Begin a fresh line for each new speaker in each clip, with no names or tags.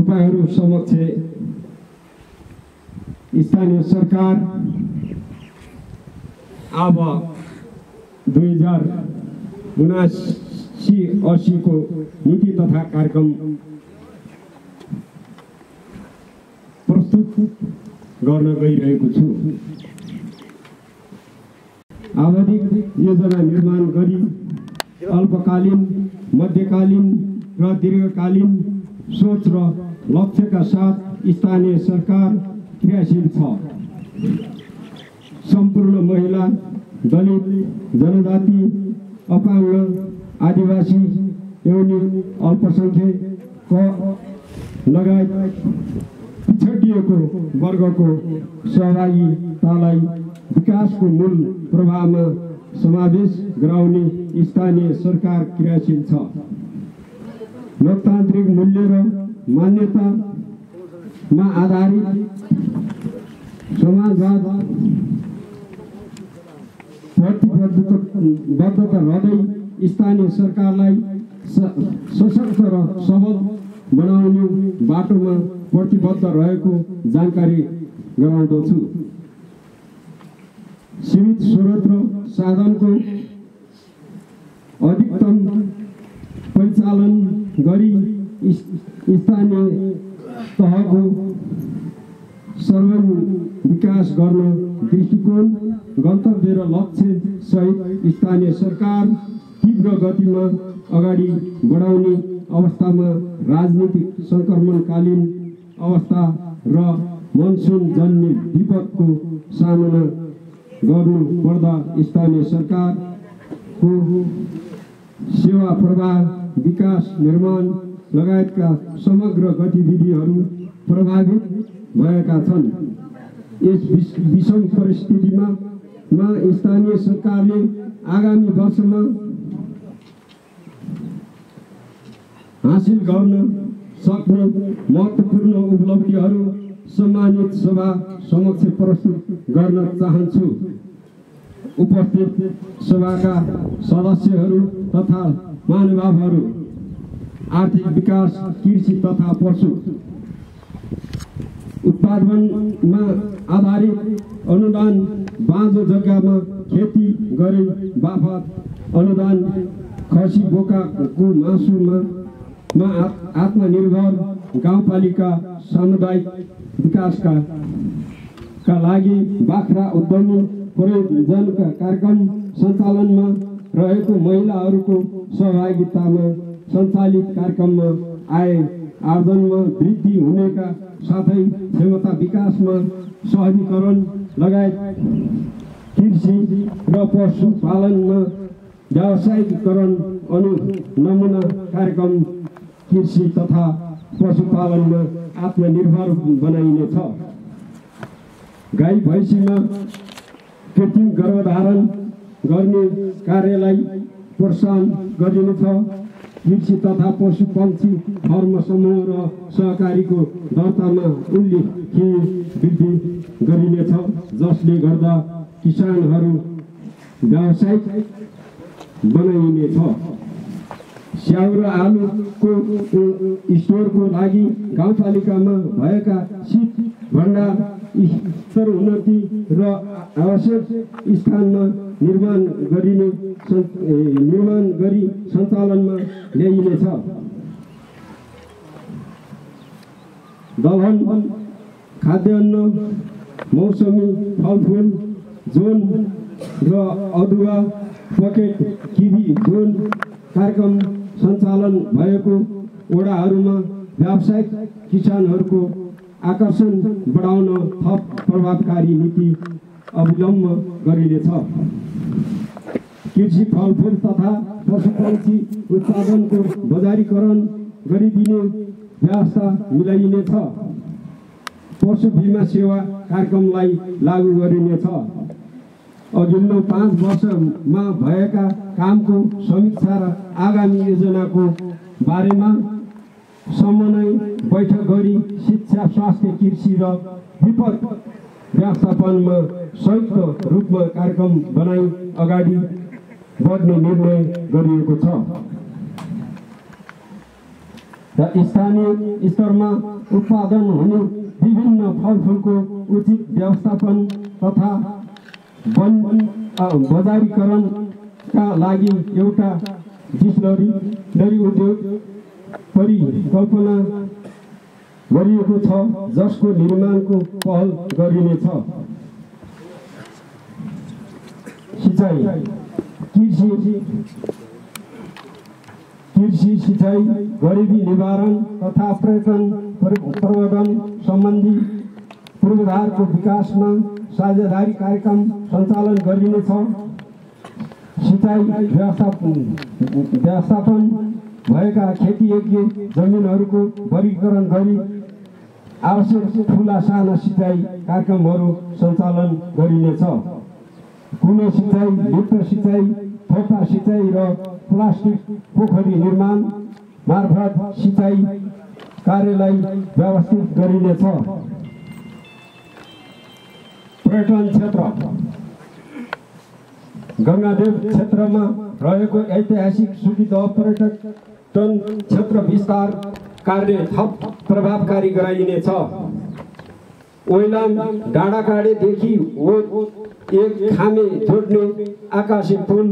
तपाईहरु समक्ष स्थानीय सरकार अब 2079-80 को नीति तथा कार्यक्रम प्रस्तुत गर्न गइरहेको छु। आवधिक योजना निर्माण गरी अल्पकालीन, मध्यकालीन र दीर्घकालीन सोच र लक्ष्यका साथ स्थानीय सरकार क्रियाशील छ। सम्पूर्ण महिला, दलित, जनजाति, अपाङ्ग, आदिवासी, यौनिक, अल्पसंख्यक लगायत पिछडिएको वर्गको सहभागितालाई विकासको मूल प्रवाहमा समावेश गराउने स्थानीय सरकार क्रियाशील छ। लोकतान्त्रिक मूल्य र मान्यतामा आधारित समाजवाद प्रतिबद्धता रहँदै स्थानीय सरकारलाई सशक्त र सबल बनाउने बाटोमा प्रतिबद्ध रहेको जानकारी गराउँदछु। सीमित स्रोत र साधनको अधिकतम परिचालन गरी स्थानीय तहको सर्वाङ्गीण विकास गर्न दृष्टिकोण, गन्तव्य र लक्ष्य सहित स्थानीय सरकार तीव्र गतिमा अगाडि बढाउने अवस्थामा राजनीतिक संक्रमणकालीन अवस्था र मनसुन जन्य विपदको सामना गर्नु पर्दा स्थानीय सरकारको सेवा प्रवाह, विकास, निर्माण लगायतका समग्र गतिविधिहरू प्रभावित भएका छन्। यस विषम परिस्थितिमा स्थानीय सरकारले आगामी वर्षमा हासिल गर्न सक्ने महत्त्वपूर्ण उपलब्धिहरू सम्मानित सभा समक्ष प्रस्तुत गर्न चाहन्छु। उपस्थित सभाका सदस्यहरू तथा महानुभावहरू, आर्थिक विकास, कृषि तथा पशु उत्पादनमा आधारित अनुदान, बाँझो जग्गामा खेती गरे बापत अनुदान, खसी बोकाको मासुमा आत्मनिर्भर गाउँपालिका सामुदायिक विकासका लागि बाख्रा उद्यमी प्रयोजनका कार्यक्रम सञ्चालनमा रहेको महिलाहरूको सहभागितामा सञ्चालित कार्यक्रममा आय आर्जनमा वृद्धि हुनेका साथै क्षमता विकासमा सहजीकरण लगायत कृषि र पशुपालनमा व्यावसायिकरण नमुना कार्यक्रम कृषि तथा पशुपालनमा आत्मनिर्भर बनाइनेछ। गाई भैँसीमा कृत्रिम गर्भधारण गर्ने कार्यलाई प्रोत्साहन गरिनेछ। कृषि तथा पशु पक्षी फर्म समूह र सहकारीको दर्तामा उल्लेखनीय वृद्धि गरिनेछ, जसले गर्दा किसानहरू व्यावसायिक बनाइनेछ। स्याउ र आलुको स्टोरको लागि गाउँपालिकामा भएका शीत भण्डार स्तर उन्नति र आवश्यक स्थानमा निर्माण गरी सञ्चालनमा ल्याइनेछ। दलहन, खाद्यान्न, मौसमी फलफुल जोन र अदुवा पकेट किवी जोन कार्यक्रम सञ्चालन भएको वडाहरूमा व्यावसायिक किसानहरूको आकर्षण बढाउन थप प्रभावकारी नीति अवलम्बन गरिनेछ। कृषि, फलफुल तथा पशुपक्षी उत्पादनको बजारीकरण गरिदिने व्यवस्था मिलाइनेछ। पशु बिमा सेवा कार्यक्रमलाई लागू गरिनेछ। अघिल्लो 5 वर्षमा भएका कामको समीक्षा र आगामी योजनाको बारेमा समन्वय बैठक गरी शिक्षा, स्वास्थ्य, कृषि र विपद व्यवस्थापनमा संयुक्त रूपमा कार्यक्रम बनाई अगाडि बढ्ने निर्णय गरिएको छ। र स्थानीय स्तरमा उत्पादन हुने विभिन्न फलफुलको उचित व्यवस्थापन तथा बजारीकरणका लागि एउटा डिस्टिलरी उद्योग परिकल्पना गरिएको छ, जसको निर्माणको पहल गरिनेछ। सिँचाइ कृषि सिँचाइ, गरिबी निवारण तथा पर्यटन प्रवर्धन सम्बन्धी पूर्वाधारको विकासमा साझेदारी कार्यक्रम सञ्चालन गरिनेछ। सिँचाइ व्यवस्थापन भएका खेतीयोग्य जमिनहरूको वर्गीकरण गरी आवश्यक ठुला साना सिँचाइ कार्यक्रमहरू सञ्चालन गरिनेछ। कुने सिँचाइ, लिफ्ट सिँचाइ, थोपा सिँचाइ र प्लास्टिक पोखरी निर्माण मार्फत सिँचाइ कार्यलाई व्यवस्थित गरिनेछ। पर्यटन क्षेत्र गङ्गादेव क्षेत्रमा रहेको ऐतिहासिक सुविधा पर्यटन क्षेत्र विस्तार कार्य थप प्रभावकारी गराइनेछ। ओइलाम डाँडाकाँडेदेखि एक खामे जोड्ने आकाशे पुल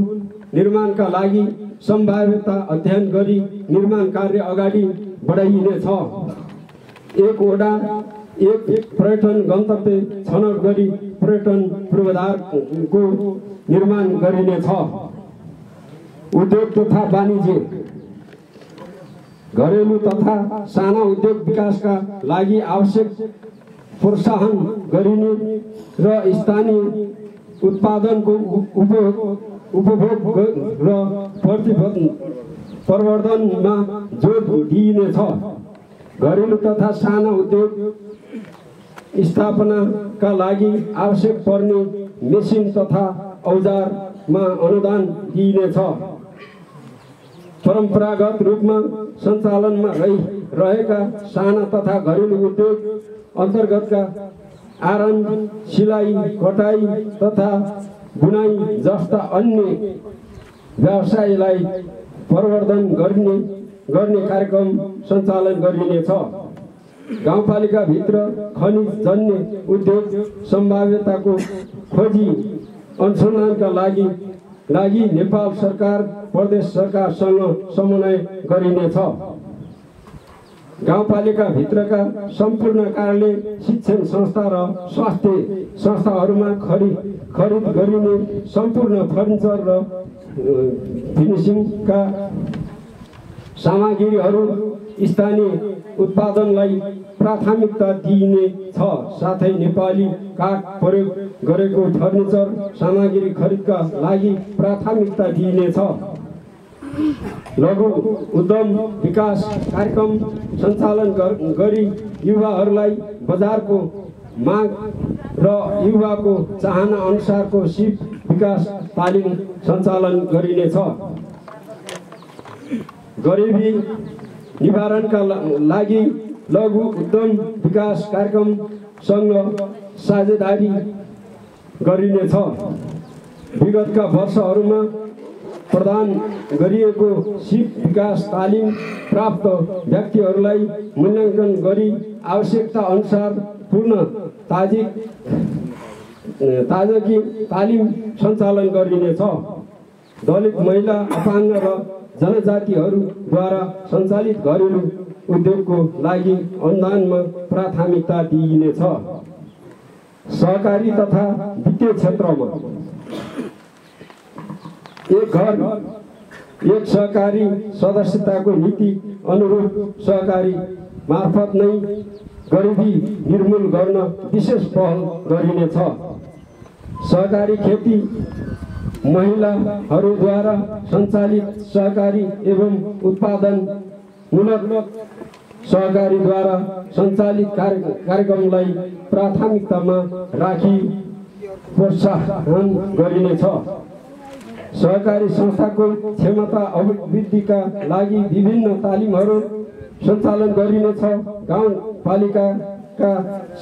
निर्माणका लागि सम्भाव्यता अध्ययन गरी निर्माण कार्य अगाडि बढाइनेछ। एक वडा एक पर्यटन गन्तव्य छनौट गरी पर्यटन पूर्वाधारको निर्माण गरिनेछ। उद्योग तथा वाणिज्य घरेलु तथा साना उद्योग विकासका लागि आवश्यक प्रोत्साहन गरिने र स्थानीय उत्पादनको उपभोग र प्रवर्धनमा जोड दिइनेछ। घरेलु तथा साना उद्योग स्थापनाका लागि आवश्यक पर्ने मेसिन तथा औजारमा अनुदान दिइनेछ। परम्परागत रूपमा सञ्चालनमा रहेका साना तथा घरेलु उद्योग अन्तर्गतका आरन, सिलाइ, कटाइ तथा बुनाइ जस्ता अन्य व्यवसायलाई प्रवर्धन गर्ने कार्यक्रम सञ्चालन गरिनेछ। गाउँपालिकाभित्र खनिजजन्य उद्योग सम्भाव्यताको खोजी अनुसन्धानका लागि नेपाल सरकार प्रदेश सरकारसँग समन्वय गरिनेछ। गाउँपालिकाभित्रका सम्पूर्ण कार्यालय, शिक्षण संस्था र स्वास्थ्य संस्थाहरूमा खरिद गरिने सम्पूर्ण फर्निचर र फिनिसिङका सामग्रीहरू स्थानीय उत्पादनलाई प्राथमिकता दिइने छ। साथै नेपाली काठ प्रयोग गरेको फर्निचर सामग्री खरिदका लागि प्राथमिकता दिइनेछ। लघु उद्यम विकास कार्यक्रम सञ्चालन गरी युवाहरूलाई बजारको माग र युवाको चाहना अनुसारको सिप विकास तालिम सञ्चालन गरिनेछ। गरिबी निवारणका लागि लघु उद्यम विकास कार्यक्रमसँग साझेदारी गरिनेछ। विगतका वर्षहरूमा प्रदान गरिएको सिप विकास तालिम प्राप्त व्यक्तिहरूलाई मूल्याङ्कन गरी आवश्यकता अनुसार पूर्ण ताजगी तालिम सञ्चालन गरिनेछ। दलित, महिला, अपाङ्ग र जनजातिहरूद्वारा सञ्चालित घरेलु उद्योगको लागि अनुदानमा प्राथमिकता दिइनेछ। सहकारी तथा वित्तीय क्षेत्रमा एक घर एक सहकारी सदस्यताको नीति अनुरूप सहकारी मार्फत नै गरिबी निर्मूल गर्न विशेष पहल गरिनेछ। सहकारी खेती महिलाहरूद्वारा सञ्चालित सहकारी एवं उत्पादनमूलक सहकारीद्वारा सञ्चालित कार्यक्रमलाई प्राथमिकतामा राखी प्रोत्साहन गरिनेछ। सहकारी संस्थाको क्षमता अभिवृद्धिका लागि विभिन्न तालिमहरू सञ्चालन गरिनेछ। गाउँपालिकाका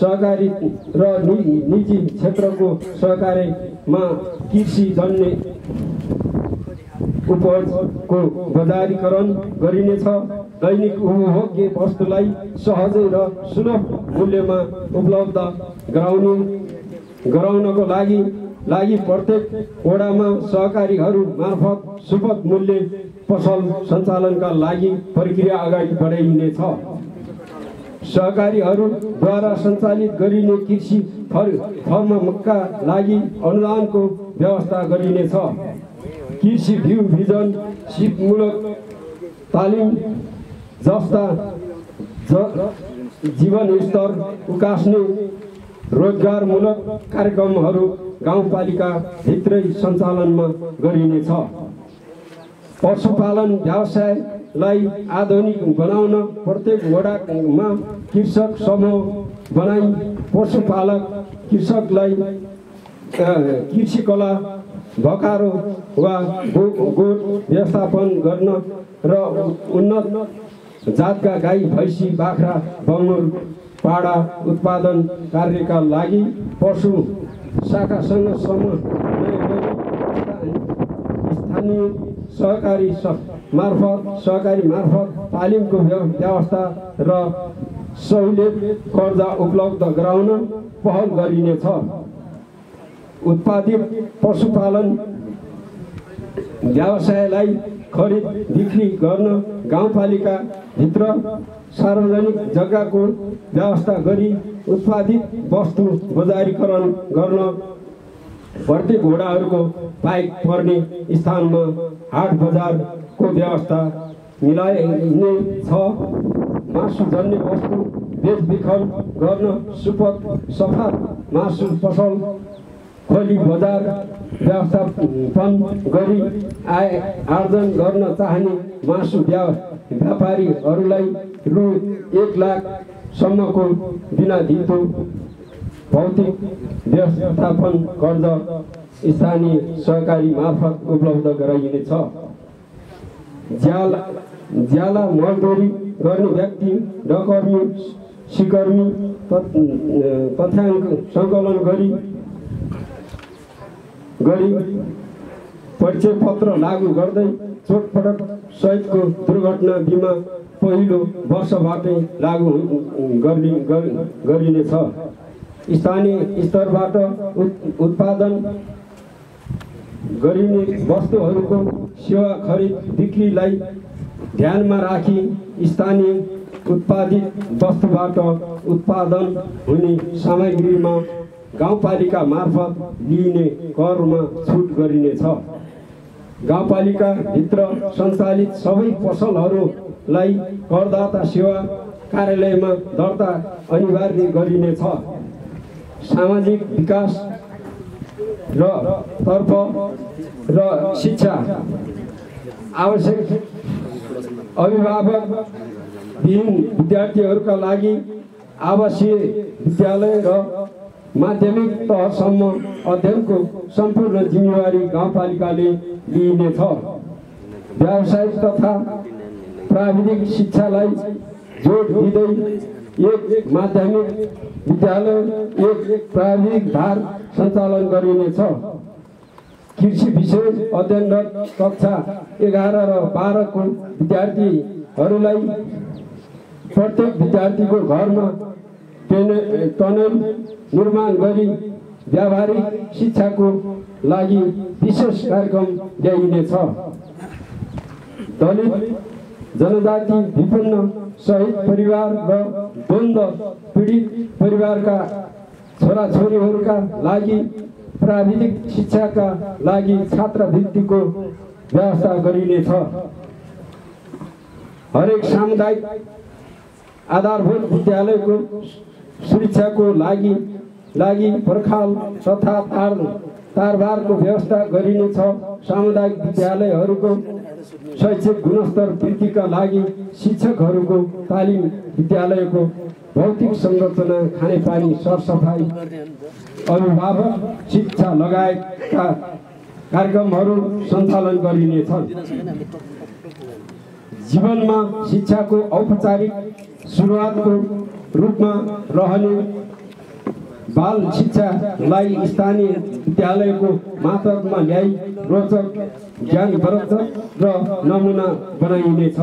सहकारी र निजी क्षेत्रको सहकारीमा कृषि जन्य उपजको बजारीकरण गरिनेछ। दैनिक उपभोग्य वस्तुलाई सहजै र सुलभ मूल्यमा उपलब्ध गराउनको लागि प्रत्येक वडामा सहकारीहरू मार्फत सुपथ मूल्य पसल सञ्चालनका लागि प्रक्रिया अगाडि बढाइनेछ। सहकारीहरूद्वारा सञ्चालित गरिने कृषि फर्मका लागि अनुदानको व्यवस्था गरिनेछ। कृषि बिउ बिजन सिपमूलक तालिम जस्ता जीवन स्तर उकास्ने रोजगारमूलक कार्यक्रमहरू गाउँपालिका भित्रै सञ्चालनमा गरिनेछ। पशुपालन व्यवसायलाई आधुनिक बनाउन प्रत्येक वडामा कृषक समूह बनाई पशुपालक कृषकलाई कृषि कला भकारो वा गोठ व्यवस्थापन गर्न र उन्नत जातका गाई भैँसी बाख्रा बङ्गुर पाडा उत्पादन कार्यका लागि पशु शाखासँग समन्वय गरी स्थानीय सहकारी मार्फत तालिमको व्यवस्था र सहुलियत कर्जा उपलब्ध गराउन पहल गरिनेछ। उत्पादित पशुपालन व्यवसायलाई खरिद बिक्री गर्न गाउँपालिका भित्र सार्वजनिक जग्गाको व्यवस्था गरी उत्पादित वस्तु बजारीकरण गर्न प्रत्येक वडाहरूको पाइक पर्ने स्थानमा हाट बजारको व्यवस्था मिलाइने छ। मासुजन्य वस्तु बेचबिखन गर्न सुपथ सफा मासु पसल खोली बजार व्यवस्थापन गरी आय आर्जन गर्न चाहने मासु व्यापारीहरूलाई रु 1 लाखसम्मको बिना धितो भौतिक व्यवस्थापन कर्जा स्थानीय सहकारी मार्फत उपलब्ध गराइनेछ। ज्याला मजदुरी गर्ने व्यक्ति डकर्मी सिकर्मी तथ्याङ्क सङ्कलन गरी परिचय पत्र लागू गर्दै चोटपटक सहितको दुर्घटना बिमा पहिलो वर्षबाटै लागू गरिनेछ। स्थानीय स्तरबाट उत्पादन गरिने वस्तुहरूको सेवा खरिद बिक्रीलाई ध्यानमा राखी स्थानीय उत्पादित वस्तुबाट उत्पादन हुने सामग्रीमा गाउँपालिका मार्फत लिइने करमा छुट गरिनेछ। गाउँपालिका भित्र सञ्चालित सबै पसलहरूलाई करदाता सेवा कार्यालयमा दर्ता अनिवार्य गरिनेछ। सामाजिक विकास तर्फ र शिक्षा आवश्यक अभिभावक विहीन विद्यार्थीहरूका लागि आवासीय विद्यालय र माध्यमिक तहसम्म अध्ययनको सम्पूर्ण जिम्मेवारी गाउँपालिकाले लिइनेछ। व्यावसायिक तथा प्राविधिक शिक्षालाई जोड दिँदै एक माध्यमिक विद्यालय एक प्राविधिक धार सञ्चालन गरिनेछ। कृषि विषय अध्ययनरत कक्षा 11 र 12 को विद्यार्थीहरूलाई प्रत्येक विद्यार्थीको घरमा टनेल निर्माण गरी व्यावहारिक शिक्षाको लागि विशेष कार्यक्रम ल्याइनेछ। दलित जनजाति विभिन्न शहीद परिवार र द्वन्द्व पीडित परिवारका छोराछोरीहरूका लागि प्राविधिक शिक्षाका लागि छात्रवृत्तिको व्यवस्था गरिनेछ। हरेक सामुदायिक आधारभूत विद्यालयको सुरक्षाको लागि पर्खाल तथा तारबारको व्यवस्था गरिनेछ। सामुदायिक विद्यालयहरूको शैक्षिक गुणस्तर वृद्धिका लागि शिक्षकहरूको तालिम, विद्यालयको भौतिक संरचना, खानेपानी, सरसफाई, अभिभावक शिक्षा लगायतका कार्यक्रमहरू सञ्चालन गरिनेछन्। जीवनमा शिक्षाको औपचारिक सुरुवातको रूपमा रहने बाल शिक्षालाई स्थानीय विद्यालयको मातहतमा ल्याई रोचक ज्ञानवर्धक र नमुना बनाइनेछ।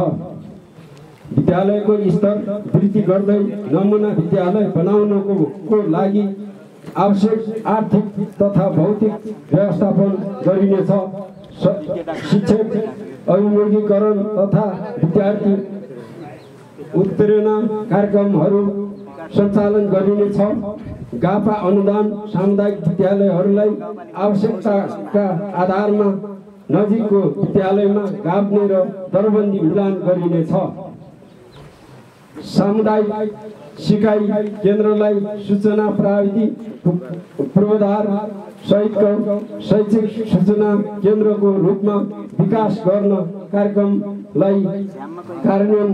विद्यालयको स्तर वृद्धि गर्दै नमुना विद्यालय बनाउनको लागि आवश्यक आर्थिक तथा भौतिक व्यवस्थापन गरिनेछ। शिक्षक अभिमुखीकरण तथा विद्यार्थी उत्प्रेरणा कार्यक्रमहरू सञ्चालन गरिनेछ। गापा अनुदान सामुदायिक विद्यालयहरूलाई आवश्यकताका आधारमा नजिकको विद्यालयमा गाप्ने र दरबन्दी मिलान गरिनेछ। सामुदायिक सिकाइ केन्द्रलाई सूचना प्रविधि पूर्वाधार सहितको शैक्षिक सूचना केन्द्रको रूपमा विकास गर्न कार्यक्रमलाई कार्यान्वयन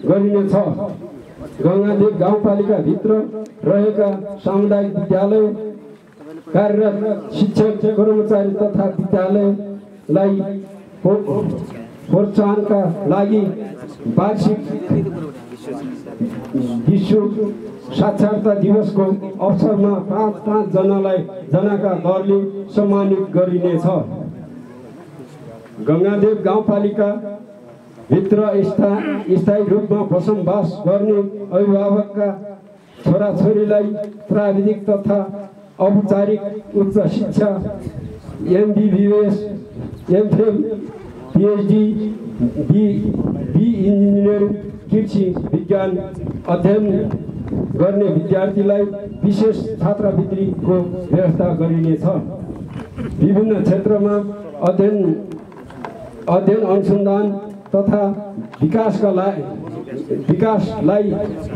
गरिनेछ। गङ्गादेव गाउँपालिकाभित्र रहेका सामुदायिक विद्यालय कार्यरत शिक्षक कर्मचारी तथा विद्यालयलाई प्रोत्साहनका लागि वार्षिक विश्व साक्षरता दिवसको अवसरमा 5 जनाका दरले सम्मानित गरिनेछ। गङ्गादेव गाउँपालिका भित्र स्थायी रूपमा बसोबास गर्ने अभिभावकका छोराछोरीलाई प्राविधिक तथा औपचारिक उच्च शिक्षा MBBS, MPhil, PhD, B engineering कृषि विज्ञान अध्ययन गर्ने विद्यार्थीलाई विशेष छात्रवृत्तिको व्यवस्था गरिनेछ। विभिन्न क्षेत्रमा अध्ययन अनुसन्धान तथा विकासलाई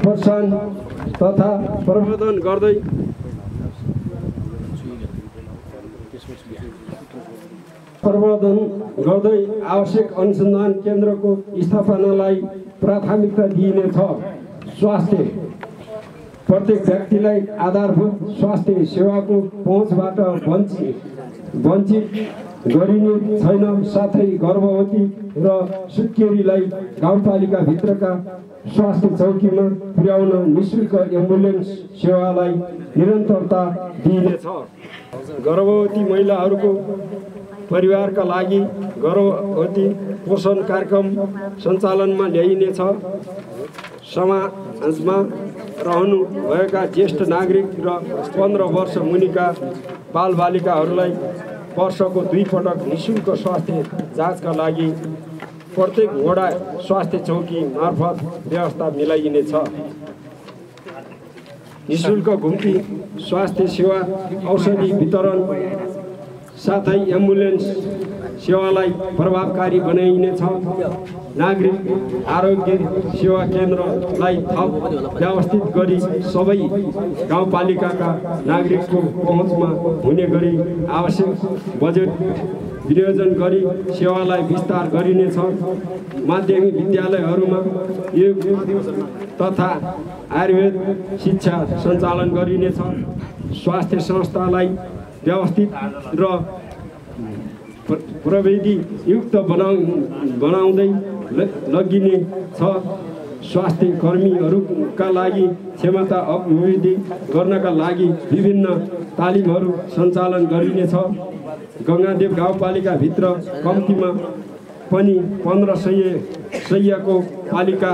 प्रोत्साहन तथा प्रवर्धन गर्दै आवश्यक अनुसन्धान केन्द्रको स्थापनालाई प्राथमिकता दिइनेछ। स्वास्थ्य प्रत्येक व्यक्तिलाई आधारभूत स्वास्थ्य सेवाको पहुँचबाट वञ्चित गरिने छैन। साथै गर्भवती र सुत्केरीलाई गाउँपालिकाभित्रका स्वास्थ्य चौकीमा पुर्याउन निःशुल्क एम्बुलेन्स सेवालाई निरन्तरता दिइनेछ। गर्भवती महिलाहरूको परिवारका लागि गर्भवती पोषण कार्यक्रम सञ्चालनमा ल्याइनेछ। समाजमा रहनुभएका ज्येष्ठ नागरिक र 15 वर्ष मुनिका बालबालिकाहरूलाई वर्षको 2 पटक निःशुल्क स्वास्थ्य जाँचका लागि प्रत्येक वडा स्वास्थ्य चौकी मार्फत व्यवस्था मिलाइनेछ। निःशुल्क घुम्ती स्वास्थ्य सेवा औषधि वितरण साथै एम्बुलेन्स सेवालाई प्रभावकारी बनाइनेछ। नागरिक आरोग्य सेवा केन्द्रलाई थप व्यवस्थित गरी सबै गाउँपालिकाका नागरिकको पहुँचमा हुने गरी आवश्यक बजेट विनियोजन गरी सेवालाई विस्तार गरिनेछ। माध्यमिक विद्यालयहरूमा योग तथा आयुर्वेद शिक्षा सञ्चालन गरिनेछ। स्वास्थ्य संस्थालाई व्यवस्थित र प्रविधियुक्त बनाउँदै लगिने छ। स्वास्थ्य कर्मीहरूका लागि क्षमता अभिवृद्धि गर्नका लागि विभिन्न तालिमहरू सञ्चालन गरिनेछ। गङ्गादेव गाउँपालिकाभित्र कम्तीमा पनि 15 शय्याको पालिका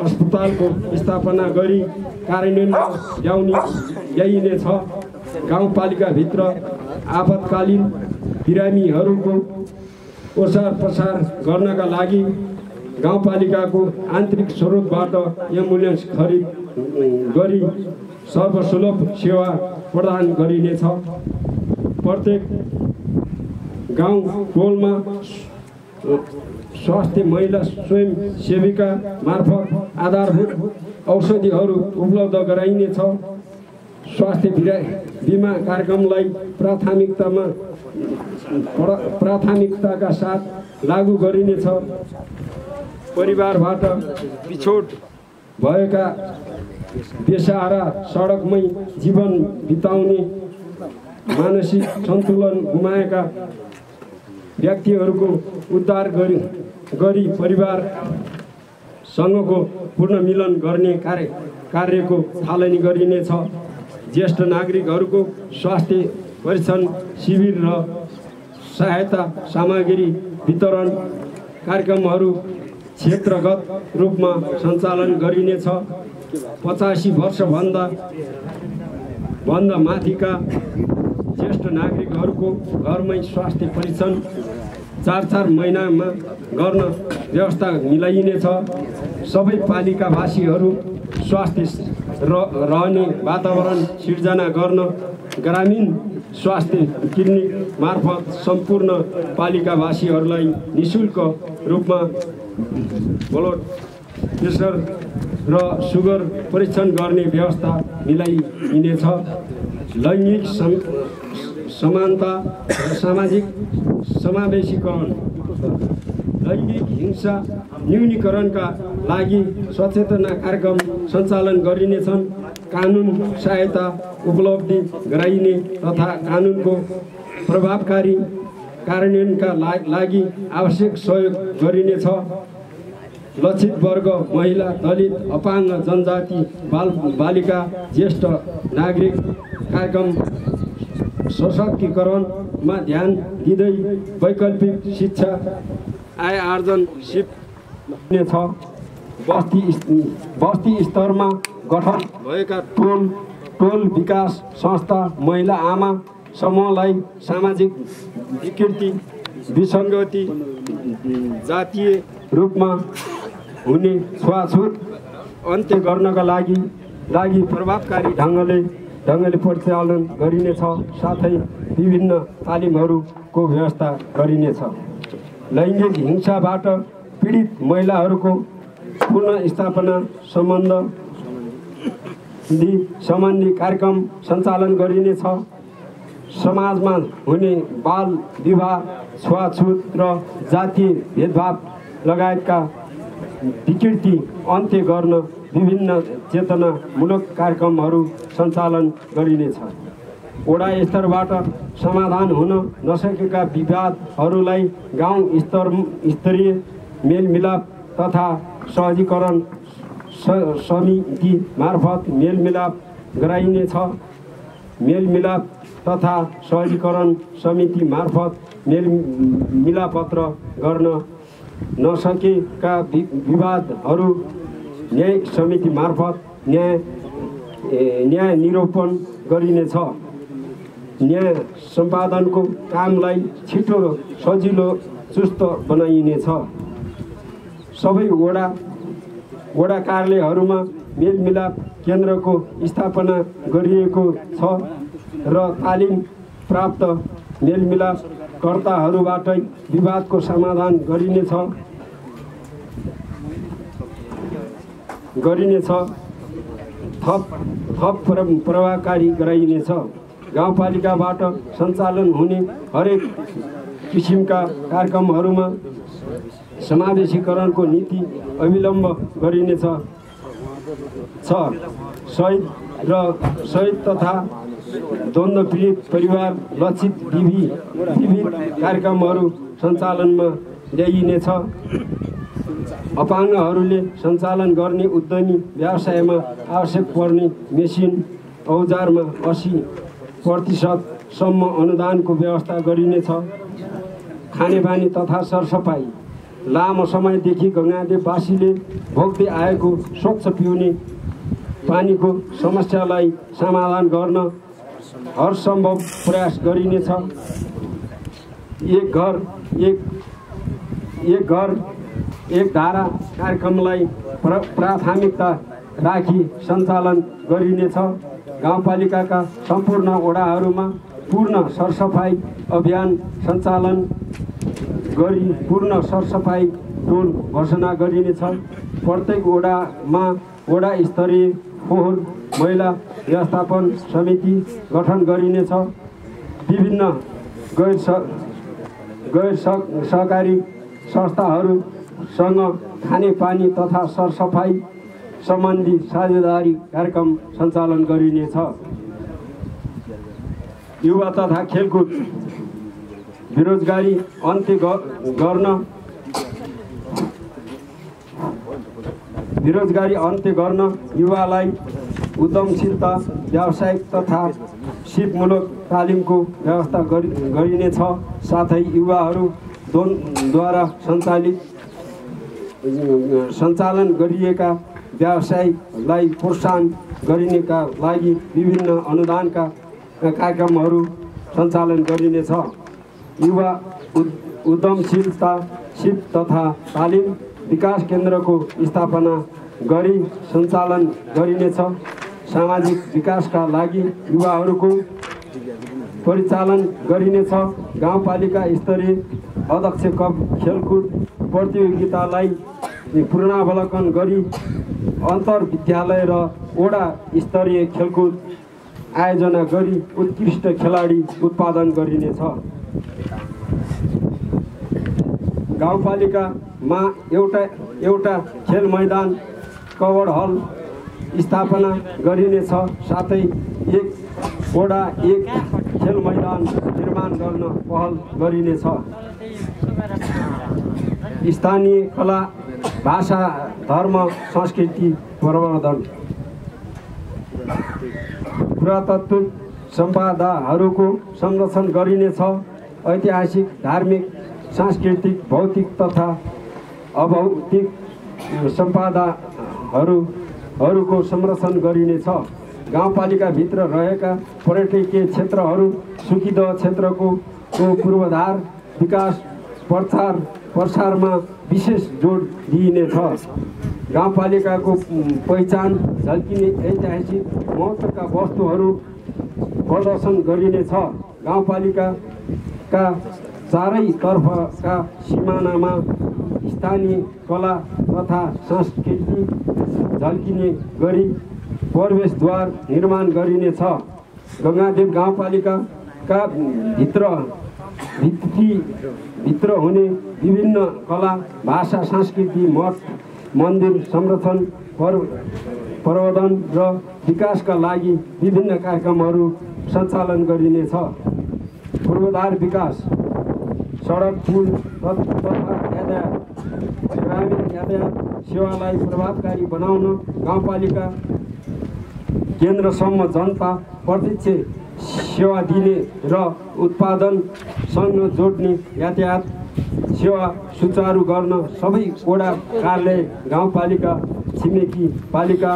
अस्पतालको स्थापना गरी कार्यान्वयनमा ल्याइनेछ। गाउँपालिकाभित्र आपतकालीन बिरामीहरूको ओसार पसार गर्नका लागि गाउँपालिकाको आन्तरिक स्रोतबाट एम्बुलेन्स खरिद गरी सर्वसुलभ सेवा प्रदान गरिनेछ। प्रत्येक गाउँ टोलमा स्वास्थ्य महिला स्वयं सेविका मार्फत आधारभूत औषधिहरू उपलब्ध गराइनेछ। स्वास्थ्य बिमा कार्यक्रमलाई प्राथमिकताका साथ लागू गरिनेछ। परिवारबाट बिछोड भएका बेसहारा सडकमै जीवन बिताउने मानसिक सन्तुलन गुमाएका व्यक्तिहरूको उद्धार गरी परिवारसँगको पुनर्मिलन गर्ने कार्यको थालनी गरिनेछ। ज्येष्ठ नागरिकहरूको स्वास्थ्य परीक्षण शिविर र सहायता सामग्री वितरण कार्यक्रमहरू क्षेत्रगत रूपमा सञ्चालन गरिनेछ। 85 वर्षभन्दा माथिका ज्येष्ठ नागरिकहरूको घरमै स्वास्थ्य परीक्षण 4 महिनामा गर्न व्यवस्था मिलाइनेछ। सबै पालिकावासीहरू स्वास्थ्य रहने वातावरण सिर्जना गर्न ग्रामीण स्वास्थ्य क्लिनिक मार्फत सम्पूर्ण पालिकावासीहरूलाई निःशुल्क रूपमा ब्लड प्रेसर र सुगर परीक्षण गर्ने व्यवस्था मिलाइनेछ। लैङ्गिक समानता र सामाजिक समावेशीकरण, लैङ्गिक हिंसा न्यूनीकरणका लागि सचेतना कार्यक्रम सञ्चालन गरिनेछन्। कानुन सहायता उपलब्धि गराइने तथा कानुनको प्रभावकारी कार्यान्वयनका लागि आवश्यक सहयोग गरिनेछ। लक्षित वर्ग, महिला, दलित, अपाङ्ग, जनजाति, बालिका, ज्येष्ठ नागरिक कार्यक्रम सशक्तिकरणमा ध्यान दिँदै वैकल्पिक शिक्षा आय आर्जन सिप्नेछ। बस्ती स्तरमा गठन भएका टोल विकास संस्था महिला आमा समूहलाई सामाजिक विकृति, विसङ्गति, जातीय रूपमा हुने छुवाछुत अन्त्य गर्नका लागि प्रभावकारी ढङ्गले परिचालन गरिनेछ। साथै विभिन्न तालिमहरूको व्यवस्था गरिनेछ। लैङ्गिक हिंसाबाट पीडित महिलाहरूको पुनर्स्थापना सम्बन्धी कार्यक्रम सञ्चालन गरिनेछ। समाजमा हुने बाल विवाह, छुवाछुत र जातीय भेदभाव लगायतका विकृति अन्त्य गर्न विभिन्न चेतनामूलक कार्यक्रमहरू सञ्चालन गरिनेछ। वडा स्तरबाट समाधान हुन नसकेका विवादहरूलाई गाउँ स्तरीय मेलमिलाप तथा सहजीकरण समिति मार्फत मेलमिलाप गराइनेछ। मेलमिलाप तथा सहजीकरण समिति मार्फत मेलमिलापत्र गर्न नसकेका विवादहरू न्याय समिति मार्फत न्याय निरूपण गरिनेछ। न्याय सम्पादनको कामलाई छिटो, सजिलो, चुस्त बनाइनेछ। सबै वडा कार्यालयहरूमा मेलमिलाप केन्द्रको स्थापना गरिएको छ र तालिम प्राप्त मेलमिलापकर्ताहरूबाटै विवादको समाधान गरिनेछ। थप प्रभावकारी गराइनेछ। गाउँपालिकाबाट सञ्चालन हुने हरेक किसिमका कार्यक्रमहरूमा समावेशीकरणको नीति अवलम्ब गरिनेछ। शहीद तथा द्वन्द्व पीडित परिवार लक्षित विविध कार्यक्रमहरू सञ्चालनमा ल्याइनेछ। अपाङ्गहरूले सञ्चालन गर्ने उद्यमी व्यवसायमा आवश्यक पर्ने मेसिन औजारमा 80% सम्म अनुदानको व्यवस्था गरिनेछ। खानेपानी तथा सरसफाइ, लामो समयदेखि गङ्गादेववासीले भोग्दै आएको स्वच्छ पिउने पानीको समस्यालाई समाधान गर्न हरसम्भव प्रयास गरिनेछ। एक घर एक धारा कार्यक्रमलाई प्राथमिकता राखी सञ्चालन गरिनेछ। गाउँपालिकाका सम्पूर्ण वडाहरूमा पूर्ण सरसफाइ अभियान सञ्चालन गरी पूर्ण सरसफाइ टोल घोषणा गरिनेछ। प्रत्येक वडामा वडा स्तरीय फोहोर मैला व्यवस्थापन समिति गठन गरिनेछ। विभिन्न गैर सहकारी संस्थाहरूसँग खानेपानी तथा सरसफाइ सम्बन्धी साझेदारी कार्यक्रम सञ्चालन गरिनेछ। युवा तथा खेलकुद, बेरोजगारी अन्त्य गर्न युवालाई उद्यमशीलता, व्यावसायिक तथा सिपमूलक तालिमको व्यवस्था गरिनेछ। साथै युवाहरू द्वारा सञ्चालन गरिएका व्यवसायलाई प्रोत्साहन गरिनेका लागि विभिन्न अनुदानका कार्यक्रमहरू सञ्चालन गरिनेछ। युवा उद्यमशीलता सिप तथा तालिम विकास केन्द्रको स्थापना गरी सञ्चालन गरिनेछ। सामाजिक विकासका लागि युवाहरूको परिचालन गरिनेछ। गाउँपालिका स्तरीय अध्यक्ष कप खेलकुद प्रतियोगितालाई पुनरावलोकन गरी अन्तर्विद्यालय र वडा स्तरीय खेलकुद आयोजना गरी उत्कृष्ट खेलाडी उत्पादन गरिनेछ। गाउँपालिकामा एउटा खेल मैदान कवर्ड हल स्थापना गरिनेछ। साथै वडा एक खेल मैदान निर्माण गर्न पहल गरिनेछ। स्थानीय कला भाषा धर्म संस्कृति प्रवर्धन पुरातत्व सम्पदाहरूको संरक्षण गरिनेछ। ऐतिहासिक धार्मिक सांस्कृतिक भौतिक तथा अभौतिक सम्पदाहरूको संरक्षण गरिनेछ। गाउँपालिकाभित्र रहेका पर्यटकीय क्षेत्रहरू सुकिदह क्षेत्रको पूर्वाधार विकास प्रसारमा विशेष जोड दिइनेछ। गाउँपालिकाको पहिचान झल्किने ऐतिहासिक महत्त्वका वस्तुहरू प्रदर्शन गरिनेछ। गाउँपालिकाका चारैतर्फका सिमानामा स्थानीय कला तथा संस्कृति झल्किने गरी प्रवेशद्वार निर्माण गरिनेछ। गङ्गादेव गाउँपालिकाका भित्र हुने विभिन्न कला भाषा संस्कृति मठ मन्दिर संरक्षण प्रवर्धन र विकासका लागि विभिन्न कार्यक्रमहरू सञ्चालन गरिनेछ। पूर्वाधार विकास सडक पुल तथा यातायात ग्रामीण यातायात सेवालाई प्रभावकारी बनाउन गाउँपालिका केन्द्रसम्म जनता प्रत्यक्ष सेवा दिने र उत्पादनसँग जोड्ने यातायात सेवा सुचारू गर्न सबै वडा कार्यालय गाउँपालिका छिमेकी पालिका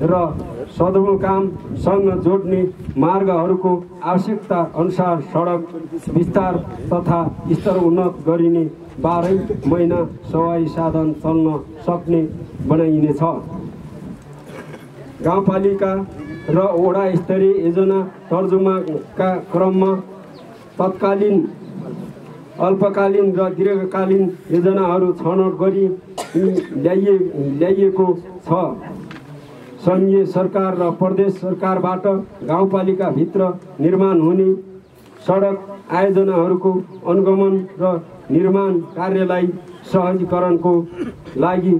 र सदरमुकामसँग जोड्ने मार्गहरूको आवश्यकता अनुसार सडक विस्तार तथा स्तर उन्नत गरिने 12 महिना सवारी साधन चल्न सक्ने बनाइनेछ। गाउँपालिका र वडा स्तरीय योजना तर्जुमाका क्रममा तत्कालीन अल्पकालीन र दीर्घकालीन योजनाहरू छनौट गरी ल्याइएको छ। सङ्घीय सरकार र प्रदेश सरकारबाट गाउँपालिकाभित्र निर्माण हुने सडक आयोजनाहरूको अनुगमन र निर्माण कार्यलाई सहजीकरणको लागि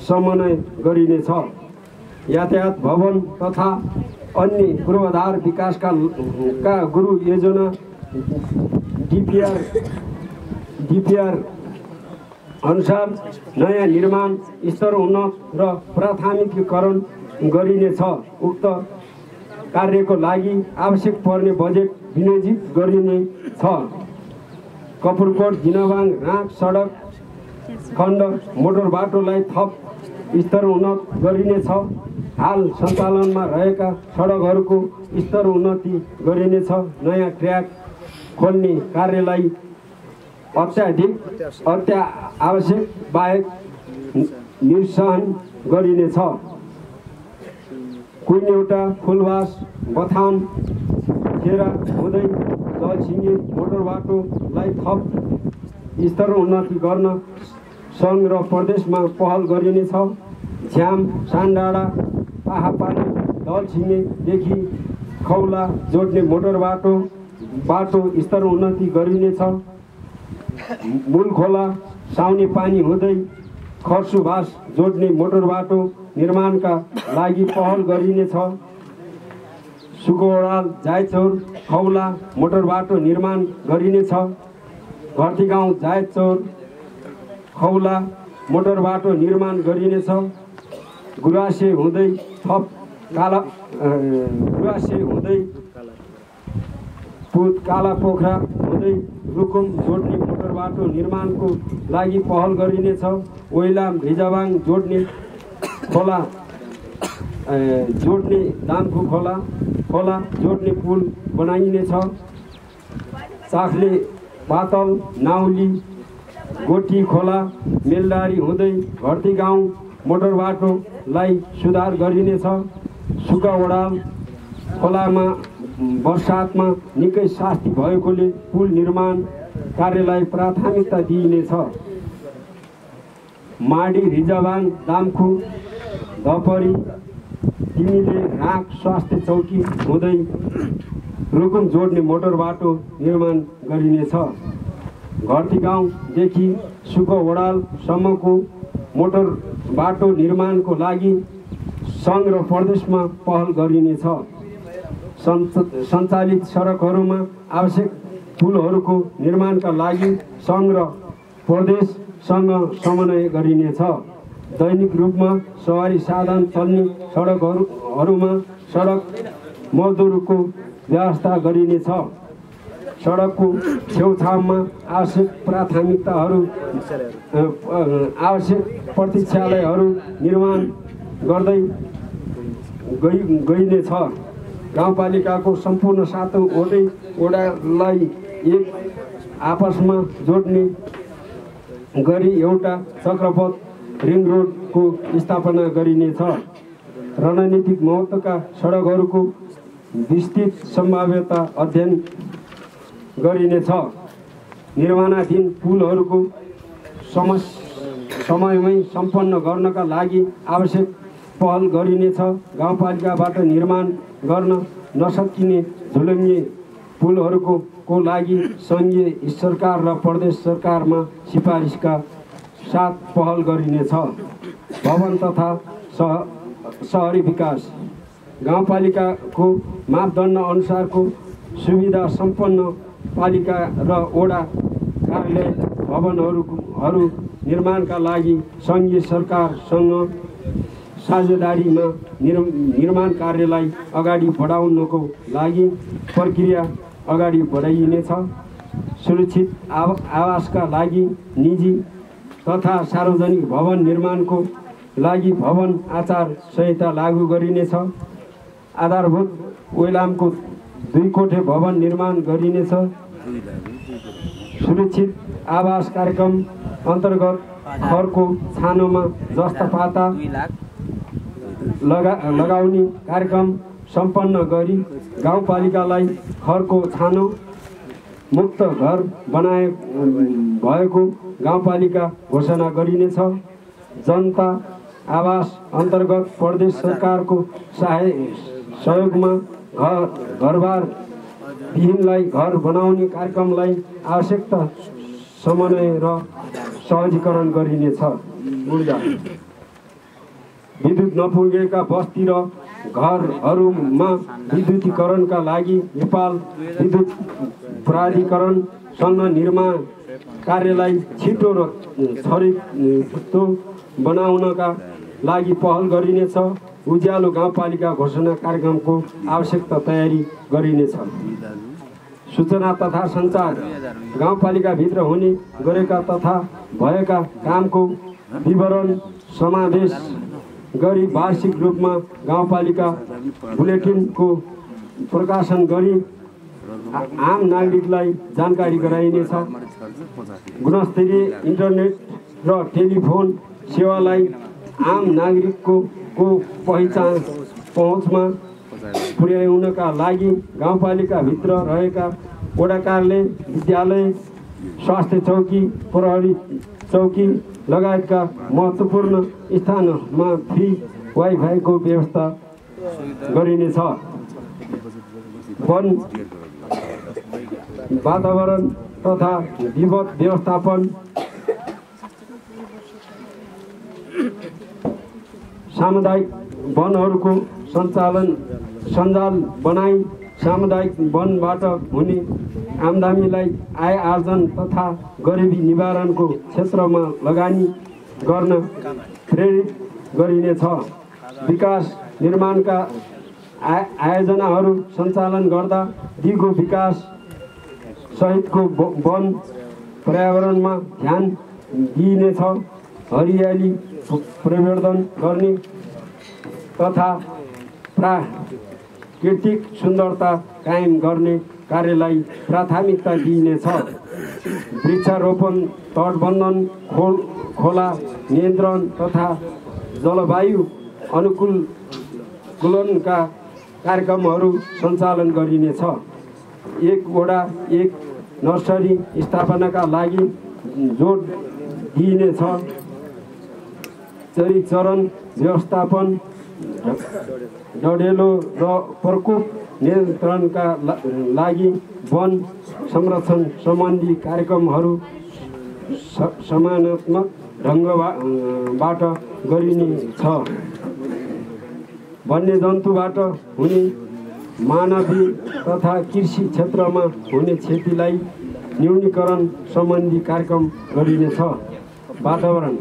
समन्वय गरिनेछ। यातायात भवन तथा अन्य पूर्वाधार विकासका गुरु योजना डिपिआर अनुसार नयाँ निर्माण स्तर उन्नत र प्राथमिकीकरण गरिनेछ। उक्त कार्यको लागि आवश्यक पर्ने बजेट विनियोजित गरिनेछ। कपुरकोट जिनावाङ राँक सडक खण्ड मोटर बाटोलाई थप स्तर उन्नत गरिनेछ। हाल सञ्चालनमा रहेका सडकहरूको स्तर उन्नति गरिनेछ। नयाँ ट्र्याक खोल्ने कार्यलाई आवश्यक बाहेक निर्वहन गरिनेछ। कुइनेउटा फुलवास बथान खेरा हुँदै दलसिङ्गे मोटर बाटोलाई थप स्तर उन्नति गर्न सङ्घ र प्रदेशमा पहल गरिनेछ। झ्याम सानडाँडा पाहापानी दलसिङ्गेदेखि खौला जोड्ने मोटर बाटो स्तर उन्नति गरिनेछ। मूलखोला साउने पानी हुँदै खर्सुभास जोड्ने मोटर बाटो निर्माणका लागि पहल गरिनेछ। सुकोडाल जायचौर खौला मोटर बाटो निर्माण गरिनेछ। घरतीगाउँ जायचौर खौला मोटर बाटो निर्माण गरिनेछ। गुरासे हुँदै पुत काला पोखरा हुँदै रुकुम जोड्ने मोटर बाटो निर्माणको लागि पहल गरिनेछ। ओइलाम रिजाबाङ जोड्ने खोला जोड्ने दामखु खोला जोड्ने पुल बनाइनेछ। चाख्ले पातल नाउली गोठी खोला मेलडारी हुँदै घरती गाउँ मोटर बाटोलाई सुधार गरिनेछ। सुका ओडाल खोलामा वर्षातमा निकै शास्ति भएकोले पुल निर्माण कार्यलाई प्राथमिकता दिइनेछ। माडी रिजाबाङ दामखु धपरी तिमीले राख स्वास्थ्य चौकी हुँदै रुकुम जोड्ने मोटर बाटो निर्माण गरिनेछ। घरती गाउँदेखि सुको ओडालसम्मको मोटर बाटो निर्माणको लागि सङ्घ र प्रदेशमा पहल गरिनेछ। सञ्चालित सडकहरूमा आवश्यक पुलहरूको निर्माणका लागि सङ्घ र प्रदेशसँग समन्वय गरिनेछ। दैनिक रूपमा सवारी साधन चल्ने सडकहरूमा सडक मजदुरको व्यवस्था गरिनेछ। सडकको छेउछाउमा आवश्यक प्रतीक्षालयहरू निर्माण गर्दै गइनेछ। गाउँपालिकाको सम्पूर्ण 7वटै वडालाई एक आपसमा जोड्ने गरी एउटा चक्रपथ रिङ रोडको स्थापना गरिनेछ। रणनीतिक महत्त्वका सडकहरूको विस्तृत सम्भाव्यता अध्ययन गरिनेछ। निर्माणाधीन पुलहरूको समयमै सम्पन्न गर्नका लागि आवश्यक पहल गरिनेछ। गाउँपालिकाबाट निर्माण गर्न नसकिने झुलुङ्गे पुलहरूको लागि सङ्घीय सरकार र प्रदेश सरकारमा सिफारिसका साथ पहल गरिनेछ। भवन तथा शहरी विकास गाउँपालिकाको मापदण्ड अनुसारको सुविधा सम्पन्न पालिका र वडा कार्यालय भवनहरू निर्माणका लागि सङ्घीय सरकारसँग साझेदारीमा निर्माण कार्यलाई अगाडि बढाउनको लागि प्रक्रिया अगाडि बढाइनेछ। सुरक्षित आवासका लागि निजी तथा सार्वजनिक भवन निर्माणको लागि भवन आचार संहिता लागू गरिनेछ। आधारभूत ओइलामको 2 कोठे भवन निर्माण गरिनेछ। सुरक्षित आवास कार्यक्रम अन्तर्गत घरको छानोमा जस्ता पाता लगाउने कार्यक्रम सम्पन्न गरी गाउँपालिकालाई घरको छानो मुक्त घर बनाए भएको गाउँपालिका घोषणा गरिनेछ। जनता आवास अन्तर्गत प्रदेश सरकारको सहयोगमा घरबार विहीनलाई घर बनाउने कार्यक्रमलाई आवश्यकता समन्वय र सहजीकरण गरिनेछ। विद्युत नपुगेका बस्ती र घरहरूमा विद्युतीकरणका लागि नेपाल विद्युत प्राधिकरणसँग निर्माण कार्यलाई छिटो र छरितो बनाउनका लागि पहल गरिनेछ। उज्यालो गाउँपालिका घोषणा कार्यक्रमको आवश्यकता तयारी गरिनेछ। सूचना तथा सञ्चार गाउँपालिकाभित्र हुने गरेका तथा भएका कामको विवरण समावेश गरी वार्षिक रूपमा गाउँपालिका बुलेटिनको प्रकाशन गरी आम नागरिकलाई जानकारी गराइनेछ। गुणस्तरीय इन्टरनेट र टेलिफोन सेवालाई आम नागरिकको पहुँचमा पुर्याउनका लागि गाउँपालिकाभित्र रहेका वडा कार्यालय, विद्यालय, स्वास्थ्य चौकी, प्रहरी चौकी लगायतका महत्त्वपूर्ण स्थानमा फ्री वाइफाईको व्यवस्था गरिनेछ। वन वातावरण तथा विपद व्यवस्थापन सामुदायिक वनहरूको सञ्जाल बनाई सामुदायिक वनबाट हुने आम्दानीलाई आय आर्जन तथा गरिबी निवारणको क्षेत्रमा लगानी गर्न प्रेरित गरिनेछ। विकास निर्माणका आयोजनाहरू सञ्चालन गर्दा दिगो विकास सहितको वन पर्यावरणमा ध्यान दिइनेछ। हरियाली प्रवर्धन गर्ने तथा प्राकृतिक सुन्दरता कायम गर्ने कार्यलाई प्राथमिकता दिइनेछ। वृक्षारोपण, तटबन्धन, खोला नियन्त्रण तथा जलवायु अनुकूलनका कार्यक्रमहरू सञ्चालन गरिनेछ। एक वडा एक नर्सरी स्थापनाका लागि जोड दिइनेछ। चरण व्यवस्थापन, डढेलो र प्रकोप नियन्त्रणका लागि वन संरक्षण सम्बन्धी कार्यक्रमहरू समानात्मक ढङ्गबाट गरिनेछ। वन्यजन्तुबाट हुने मानवीय तथा कृषि क्षेत्रमा हुने क्षतिलाई न्यूनीकरण सम्बन्धी कार्यक्रम गरिनेछ। वातावरण,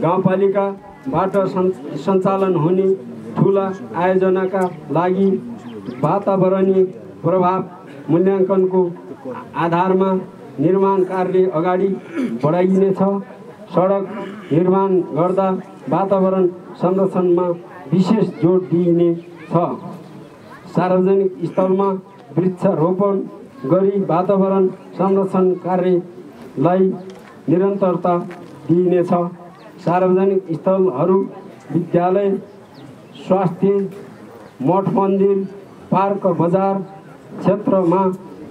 गाउँपालिकाबाट सञ्चालन हुने ठुला आयोजनाका लागि वातावरणीय प्रभाव मूल्याङ्कनको आधारमा निर्माण कार्य अगाडि बढाइनेछ। सडक निर्माण गर्दा वातावरण संरक्षणमा विशेष जोड दिइनेछ। सार्वजनिक स्थलमा वृक्षारोपण गरी वातावरण संरक्षण कार्यलाई निरन्तरता दिइनेछ। सार्वजनिक स्थलहरू, विद्यालय, स्वास्थ्य, मठ मन्दिर, पार्क, बजार क्षेत्रमा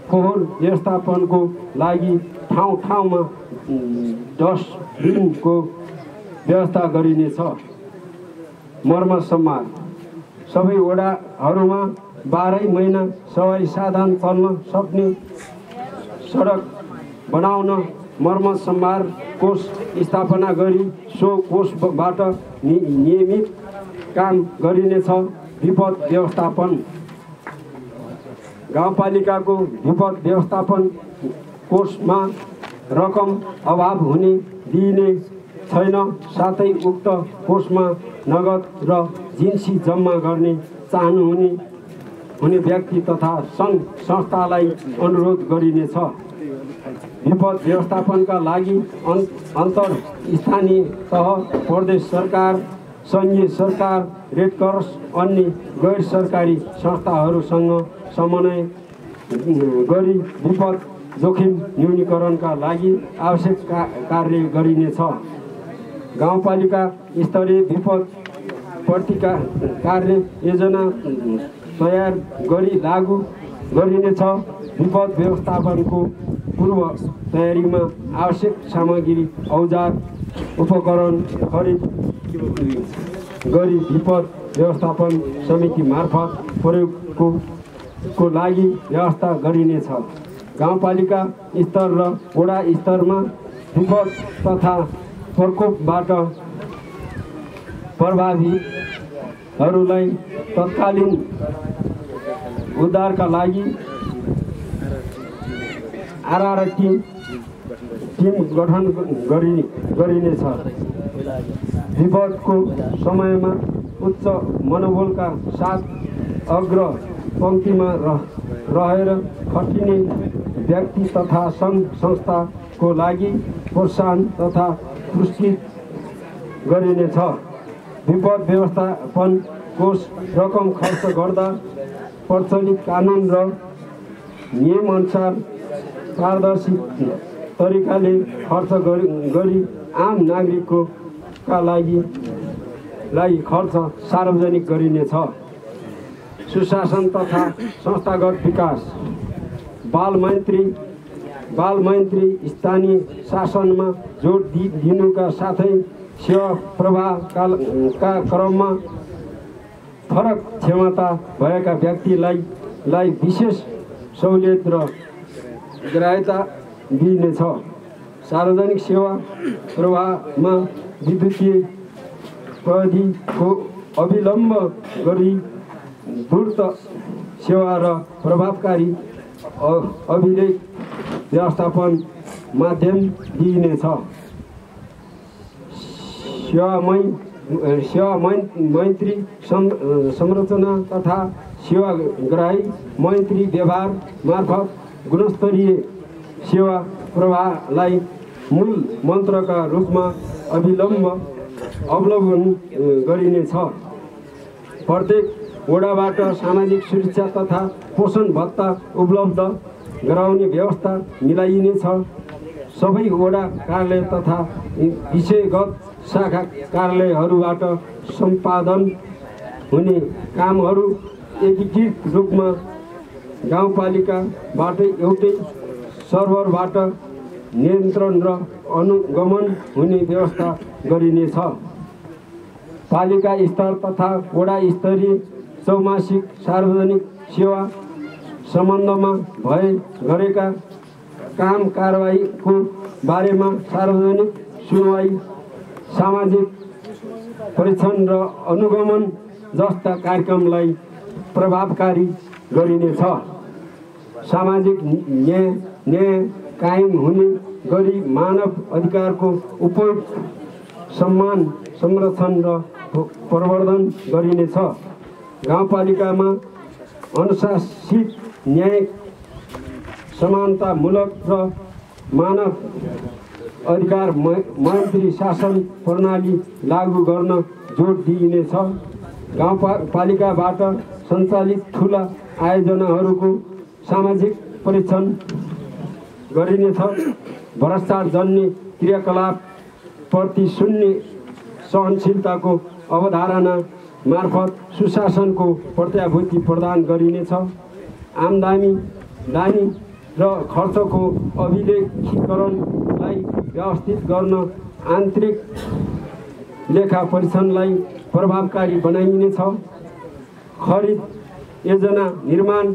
फोहोर व्यवस्थापनको लागि ठाउँ ठाउँमा डस्टबिनको व्यवस्था गरिनेछ। मर्मत सम्मार, सबै वडाहरूमा 12 महिना सवारी साधन चल्न सक्ने सडक बनाउन मर्मत सम्भार कोष स्थापना गरी सो कोषबाट नियमित काम गरिनेछ। विपद व्यवस्थापन, गाउँपालिकाको विपद व्यवस्थापन कोषमा रकम अभाव हुने दिइने छैन। साथै उक्त कोषमा नगद र जिन्सी जम्मा गर्ने चाहनुहुने व्यक्ति तथा सङ्घ संस्थालाई अनुरोध गरिनेछ। विपद व्यवस्थापनका लागि अन्तर स्थानीय तह, प्रदेश सरकार, सङ्घीय सरकार, रेड क्रस, अन्य गैर सरकारी संस्थाहरूसँग समन्वय गरी विपद जोखिम न्यूनीकरणका लागि आवश्यक कार्य गरिनेछ। गाउँपालिका स्तरीय विपद प्रतिकार कार्य योजना तयार गरी लागू गरिनेछ। विपद व्यवस्थापनको पूर्व तयारीमा आवश्यक सामग्री, औजार, उपकरण खरिद गरी विपद व्यवस्थापन समिति मार्फत प्रयोगको लागि व्यवस्था गरिनेछ। गाउँपालिका स्तर र वडा स्तरमा विपद तथा प्रकोपबाट प्रभावितहरूलाई तत्कालीन उद्धारका लागि आरआर टिम गठन गरिनेछ। विपदको समयमा उच्च मनोबलका साथ अग्र पङ्क्तिमा रहेर खटिने व्यक्ति तथा सङ्घ संस्थाको लागि प्रोत्साहन तथा पुरस्कृत गरिनेछ। विपद व्यवस्थापन कोष रकम खर्च गर्दा प्रचलित कानुन र नियमअनुसार पारदर्शी तरिकाले खर्च गरी आम नागरिकका लागि खर्च सार्वजनिक गरिनेछ। सुशासन तथा संस्थागत विकास, बाल मैत्री स्थानीय शासनमा जोड दिनुका साथै सेवा प्रवाहका क्रममा फरक क्षमता भएका व्यक्तिलाई विशेष सहुलियत र ग्राह्यता दिइनेछ। सार्वजनिक सेवा प्रवाहमा विद्युतीय प्रविधिको अविलम्ब गरी द्रुत सेवा र प्रभावकारी अभिलेख व्यवस्थापन माध्यम दिइनेछ। सेवा मैत्री संरचना तथा सेवाग्राही मैत्री व्यवहार मार्फत गुणस्तरीय सेवा प्रवाहलाई मूल मन्त्रका रूपमा अवलम्बन गरिनेछ। प्रत्येक वडाबाट सामाजिक सुरक्षा तथा पोषण भत्ता उपलब्ध गराउने व्यवस्था मिलाइनेछ। सबै वडा कार्यालय तथा विषयगत शाखा कार्यालयहरूबाट सम्पादन हुने कामहरू एकीकृत रूपमा गाउँपालिकाबाट एउटै सर्भरबाट नियन्त्रण र अनुगमन हुने व्यवस्था गरिनेछ। पालिका स्तर तथा वडा स्तरीय चौमासिक सार्वजनिक सेवा सम्बन्धमा गरेका काम कारबाहीको बारेमा सार्वजनिक सुनवाई, सामाजिक परीक्षण र अनुगमन जस्ता कार्यक्रमलाई प्रभावकारी गरिनेछ। सामाजिक न्याय कायम हुने गरी मानव अधिकारको उपयोग, सम्मान, संरक्षण र प्रवर्धन गरिनेछ। गाउँपालिकामा अनुशासित, न्यायिक, समानतामूलक र मानव अधिकार मैत्री शासन प्रणाली लागू गर्न जोड दिइनेछ। गाउँपालिकाबाट सञ्चालित ठुला आयोजनाहरूको सामाजिक परीक्षण गरिनेछ। भ्रष्टाचार जन्य क्रियाकलाप प्रति शून्य सहनशीलताको अवधारणा मार्फत सुशासनको प्रत्याभूति प्रदान गरिनेछ। आम्दानी र खर्चको अभिलेखीकरणलाई व्यवस्थित गर्न आन्तरिक लेखा परीक्षणलाई प्रभावकारी बनाइनेछ। खरिद योजना निर्माण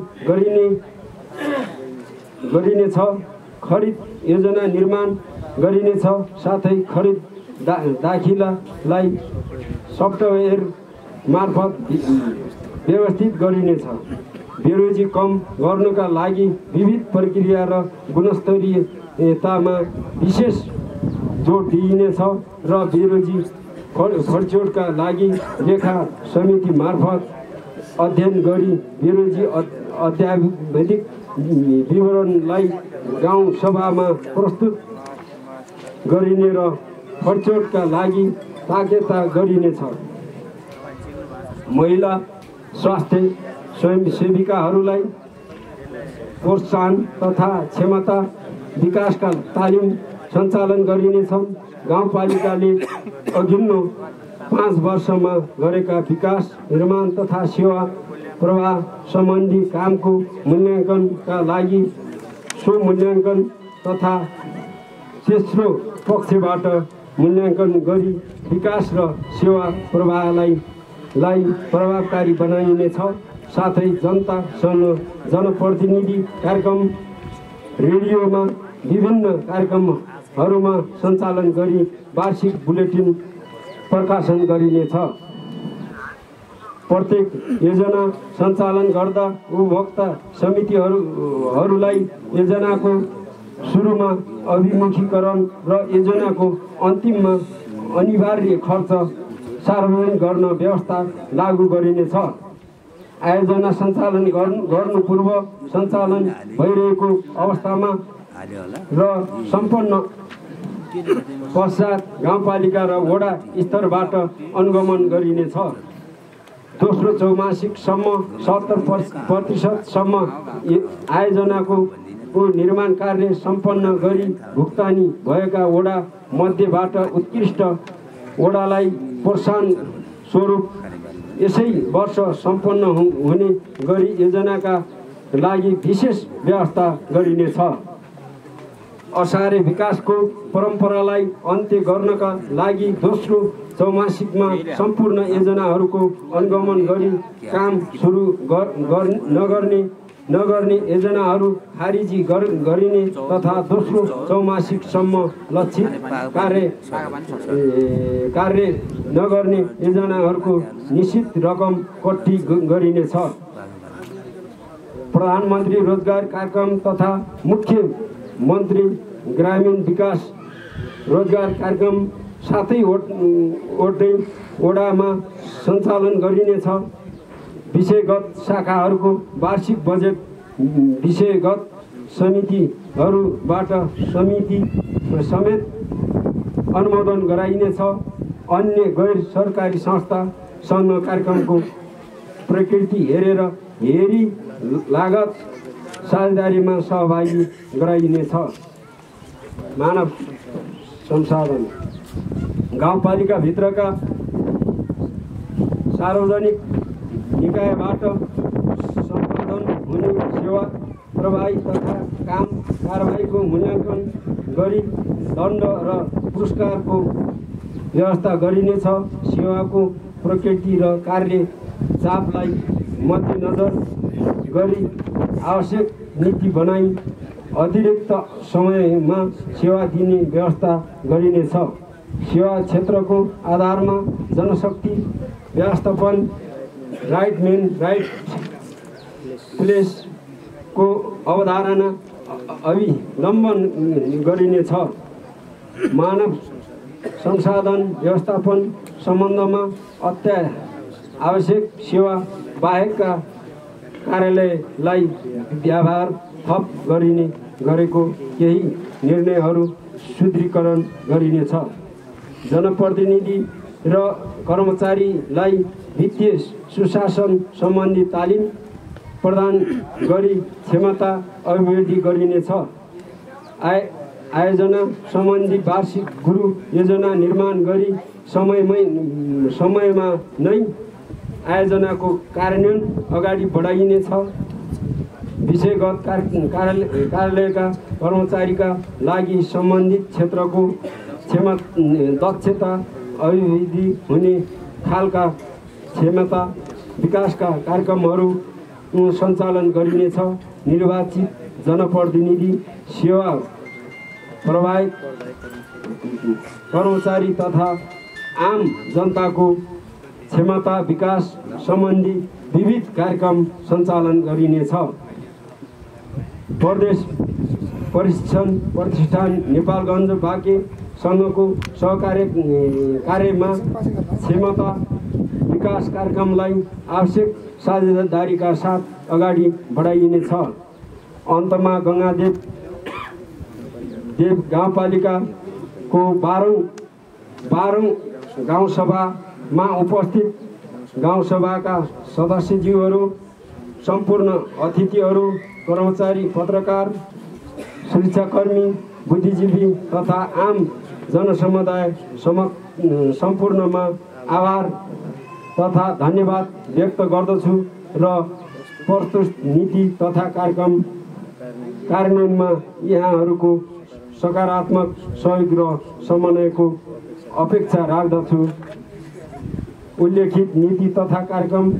गरिनेछ। साथै खरिद दाखिलालाई सफ्टवेयर मार्फत व्यवस्थित गरिनेछ। बेरोजी कम गर्नका लागि विविध प्रक्रिया र गुणस्तरीयतामा विशेष जोड दिइनेछ र बेरोजी खर्चोडका लागि लेखा समिति मार्फत अध्ययन गरी बेरोजी अत्यावधिक विवरणलाई गाउँ सभामा प्रस्तुत गरिने र खर्चोडका लागि ताकेता गरिनेछ। महिला स्वास्थ्य स्वयंसेविकाहरूलाई प्रोत्साहन तथा क्षमता विकासका तालिम सञ्चालन गरिनेछ। गाउँपालिकाले अघिल्लो 5 वर्षमा गरेका विकास, निर्माण तथा सेवा प्रवाह सम्बन्धी कामको मूल्याङ्कनका लागि स्वमूल्याङ्कन तथा तेस्रो पक्षबाट मूल्याङ्कन गरी विकास र सेवा प्रवाहलाई प्रभावकारी बनाइनेछ। साथै जनतासँग जनप्रतिनिधि कार्यक्रम, रेडियोमा विभिन्न कार्यक्रमहरूमा सञ्चालन गरी वार्षिक बुलेटिन प्रकाशन गरिनेछ। प्रत्येक योजना सञ्चालन गर्दा उपभोक्ता समितिहरूलाई योजनाको सुरुमा अभिमुखीकरण र योजनाको अन्तिममा अनिवार्य खर्च सार्वजनिक गर्न व्यवस्था लागू गरिनेछ। आयोजना सञ्चालन गर्नु पूर्व, सञ्चालन भइरहेको अवस्थामा र सम्पन्न पश्चात गाउँपालिका र वडा स्तरबाट अनुगमन गरिनेछ। दोस्रो चौमासिकसम्म 70% आयोजनाको निर्माण कार्य सम्पन्न गरी भुक्तानी भएका वडा मध्येबाट उत्कृष्ट वडालाई प्रोत्साहन स्वरूप यसै वर्ष सम्पन्न हुने गरी योजनाका लागि विशेष व्यवस्था गरिनेछ। असारे विकासको परम्परालाई अन्त्य गर्नका लागि दोस्रो चौमासिकमा सम्पूर्ण योजनाहरूको अनुगमन गरी काम सुरु नगर्ने योजनाहरू खारिजी गरिने तथा दोस्रो चौमासिकसम्म लक्षित कार्य नगर्ने योजनाहरूको निश्चित रकम कट्टी गरिनेछ। प्रधानमन्त्री रोजगार कार्यक्रम तथा मुख्यमन्त्री ग्रामीण विकास रोजगार कार्यक्रम साथै वडामा सञ्चालन गरिनेछ। विषयगत शाखाहरूको वार्षिक बजेट विषयगत समितिहरूबाट समेत अनुमोदन गराइनेछ। अन्य गैर सरकारी संस्थासँग कार्यक्रमको प्रकृति हेरी लागत साझेदारीमा सहभागी गराइनेछ। मानव संसाधन गाउँपालिकाभित्रका सार्वजनिक निकायबाट सम्पादन हुने सेवा प्रवाही तथा काम कारबाहीको मूल्याङ्कन गरी दण्ड र पुरस्कारको व्यवस्था गरिनेछ। सेवाको प्रकृति र कार्य चापलाई मध्यनजर गरी आवश्यक नीति बनाई अतिरिक्त समयमा सेवा दिने व्यवस्था गरिनेछ। सेवा क्षेत्रको आधारमा जनशक्ति व्यवस्थापन राइट मेन राइट प्लेसको अवधारणा अवलम्बन गरिनेछ। मानव संसाधन व्यवस्थापन सम्बन्धमा आवश्यक सेवा बाहेकका कार्यालयलाई व्यवहार थप गरेको केही निर्णयहरू सुदृढीकरण गरिनेछ। जनप्रतिनिधि र कर्मचारीलाई वित्तीय सुशासन सम्बन्धी तालिम प्रदान गरी क्षमता अभिवृद्धि गरिनेछ। आयोजना सम्बन्धी वार्षिक गुरु योजना निर्माण गरी समयमा नै आयोजनाको कार्यान्वयन अगाडि बढाइनेछ। विषयगत कार्यालयका कर्मचारीका लागि सम्बन्धित क्षेत्रको दक्षता अभिवृद्धि हुने खालका क्षमता विकासका कार्यक्रमहरू सञ्चालन गरिनेछ। निर्वाचित जनप्रतिनिधि सेवा प्रवाही कर्मचारी तथा आम जनताको क्षमता विकास सम्बन्धी विविध कार्यक्रम सञ्चालन गरिनेछ। प्रदेश प्रशिक्षण प्रतिष्ठान नेपालगञ्ज बाँके सङ्घको कार्यमा क्षमता विकास कार्यक्रमलाई आवश्यक साझेदारीका साथ अगाडि बढाइनेछ। अन्तमा गङ्गादेव गाउँपालिकाको 12औं गाउँसभामा उपस्थित गाउँसभाका सदस्यज्यूहरू, सम्पूर्ण अतिथिहरू, कर्मचारी, पत्रकार, सुरक्षाकर्मी, बुद्धिजीवी तथा आम जनसमुदाय सम्पूर्णमा आभार तथा धन्यवाद व्यक्त गर्दछु र प्रस्तुत नीति तथा कार्यक्रम कार्यान्वयनमा यहाँहरूको सकारात्मक सहयोग र समन्वयको अपेक्षा राख्दछु। उल्लेखित नीति तथा कार्यक्रम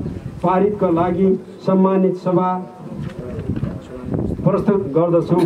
पारितका लागि सम्मानित सभा प्रस्तुत गर्दछु।